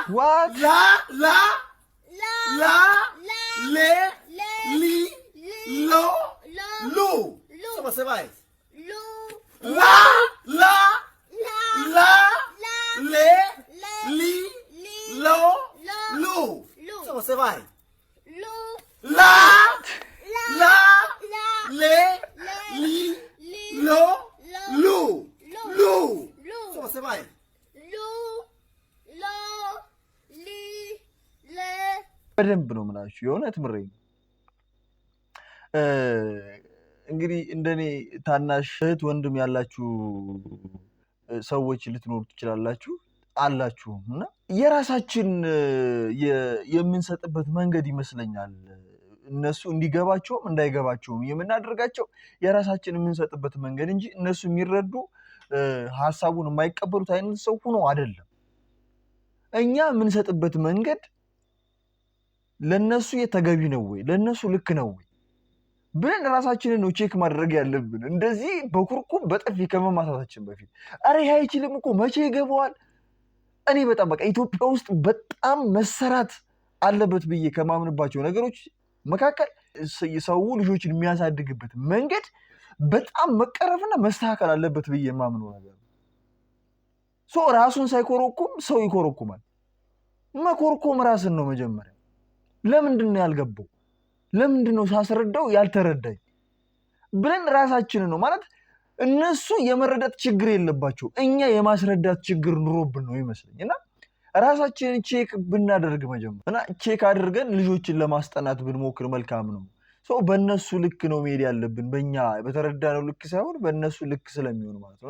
What? La, le, li, lo, lu. Comment ça va? La, le, li, lo, lu. Comment ça va? La, le, li, lo, lu. Comment ça va? በደንብ ነው የምላችሁ የሆነት ምሬ እንግዲህ እንደኔ ታናሽ እህት ወንድም ያላችሁ ሰዎች ልትኖሩ ትችላላችሁ አላችሁም እና የራሳችን የምንሰጥበት መንገድ ይመስለኛል እነሱ እንዲገባቸው እንዳይገባቸው የምናደርጋቸው የራሳችን የምንሰጥበት መንገድ እንጂ እነሱ የሚረዱ ሐሳቡን የማይቀበሉት አይነት ሰው ሆኖ አይደለም እኛ የምንሰጥበት መንገድ ለነሱ የተገቢ ነው ወይ ለነሱ ልክ ነው ወይ ብለን ራሳችንን ነው ቼክ ማድረግ ያለብን እንደዚህ በኩርኩም በጥፊ ከመማታታችን በፊት አሬ አይችልም እኮ መቼ ይገባዋል እኔ በጣም በቃ ኢትዮጵያ ውስጥ በጣም መሰራት አለበት ብዬ ከማምንባቸው ነገሮች መካከል ሰው ልጆችን የሚያሳድግበት መንገድ በጣም መቀረፍና መስተካከል አለበት ብዬ የማምነው ነገር ሶ ራሱን ሳይኮረኩም ሰው ይኮረኩማል መኮርኮም ራስን ነው መጀመሪያ ለምንድን ነው ያልገባው ለምንድን ነው ሳስረዳው ያልተረዳኝ ብለን ራሳችንን ነው ማለት እነሱ የመረዳት ችግር የለባቸው እኛ የማስረዳት ችግር ኑሮብን ነው ይመስለኝና ራሳችንን ቼክ ብናደርግ መጀመሪያ ቼክ አድርገን ልጆችን ለማስጠናት ብንሞክር መልካም ነው ሶ በእነሱ ልክ ነው መሄድ ያለብን በእኛ በተረዳነው ልክ ሳይሆን በእነሱ ልክ ስለሚሆን ማለት ነው